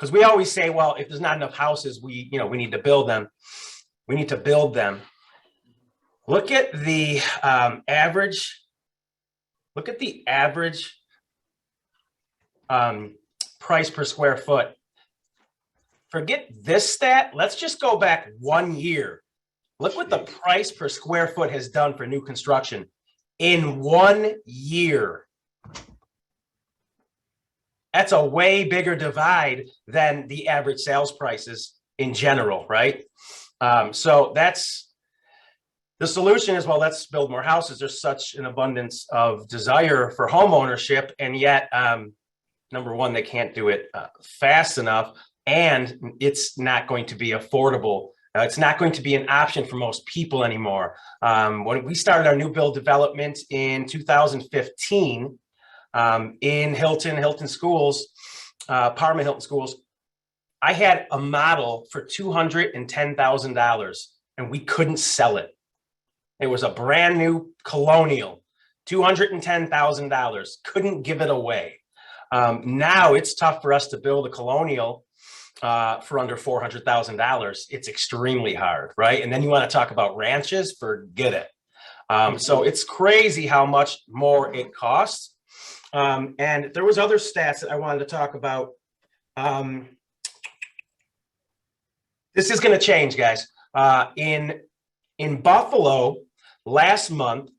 because we always say, well, if there's not enough houses, we need to build them. We need to build them. Look at the average. Look at the average price per square foot. Forget this stat. Let's just go back 1 year. Look what the price per square foot has done for new construction in 1 year. That's a way bigger divide than the average sales prices in general, right? So that's the solution is, well, let's build more houses. There's such an abundance of desire for home ownership, and yet, number one, they can't do it fast enough, and it's not going to be affordable. It's not going to be an option for most people anymore. When we started our new build development in 2015 in Hilton Schools, Parma Hilton Schools, I had a model for $210,000 and we couldn't sell it. It was a brand new Colonial, $210,000, couldn't give it away. Now it's tough for us to build a Colonial for under $400,000. It's extremely hard, right? And then you want to talk about ranches, forget it. So it's crazy how much more it costs. And there was other stats that I wanted to talk about. This is going to change, guys. In Buffalo last month,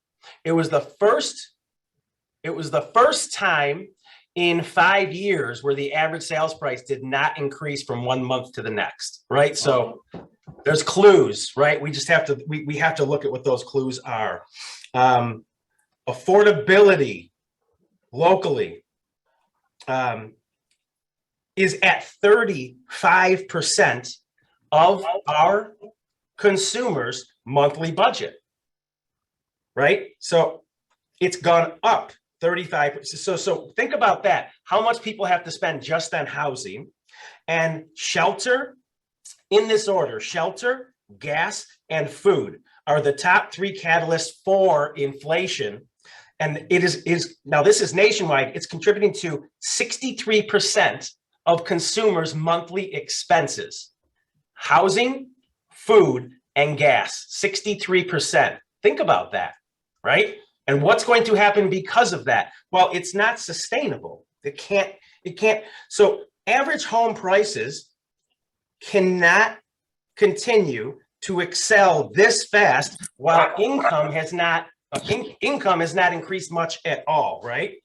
it was the first time in 5 years where the average sales price did not increase from 1 month to the next, right? So there's clues, right? We just have to, we have to look at what those clues are. Affordability locally is at 35% of our consumers' monthly budget, right? So it's gone up 35%. So think about that. How much people have to spend just on housing and shelter. In this order: shelter, gas, and food are the top three catalysts for inflation. And it is now, this is nationwide. It's contributing to 63% of consumers' monthly expenses. Housing, food, and gas, 63%. Think about that, right? And what's going to happen because of that? Well, it's not sustainable. It can't. So average home prices cannot continue to excel this fast while income has not increased much at all, right?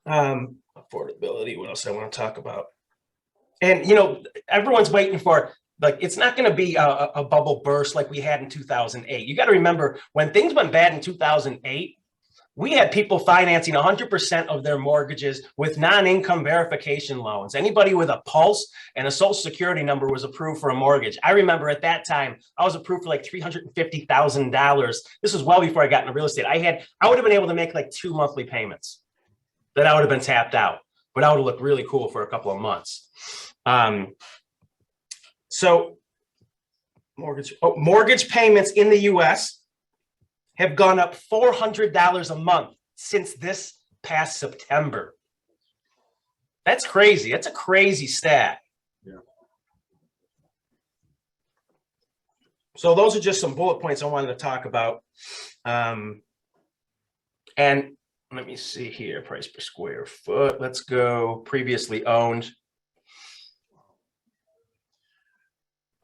Affordability, what else I want to talk about? And, everyone's waiting for, like, it's not going to be a bubble burst like we had in 2008. You got to remember, when things went bad in 2008, we had people financing 100% of their mortgages with non-income verification loans. Anybody with a pulse and a social security number was approved for a mortgage. I remember at that time, I was approved for like $350,000. This was well before I got into real estate. I would have been able to make like 2 monthly payments that I would have been tapped out, but I would have looked really cool for a couple of months. So mortgage payments in the US have gone up $400 a month since this past September. That's crazy. That's a crazy stat. Yeah. So those are just some bullet points I wanted to talk about. And let me see here, price per square foot. Let's go previously owned.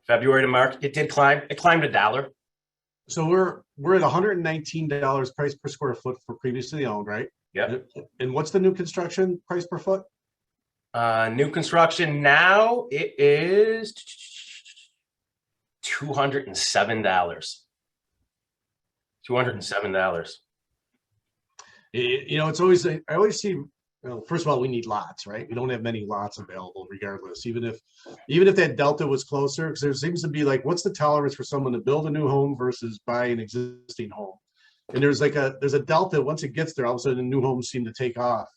February to March, it did climb. It climbed $1. So we're at $119 price per square foot for previously owned, right? Yeah. And what's the new construction price per foot? New construction now, it is $207. $207. It's always, I always see, first of all, we need lots, right? We don't have many lots available regardless, even if that delta was closer, because there seems to be like, what's the tolerance for someone to build a new home versus buy an existing home? And there's a delta. Once it gets there, all of a sudden the new homes seem to take off.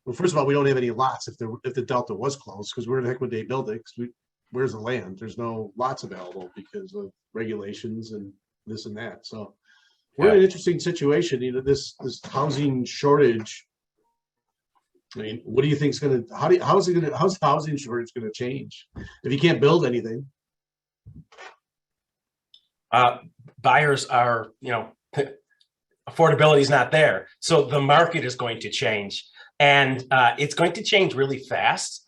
Well, first of all, we don't have any lots if the delta was close, because we're in heck would they build it? Because where's the land? There's no lots available because of regulations and this and that. So we're in an interesting situation. This housing shortage I mean, what do you think's gonna, how's the housing shortage gonna change? If you can't build anything, Buyers are, affordability is not there. So the market is going to change, and it's going to change really fast.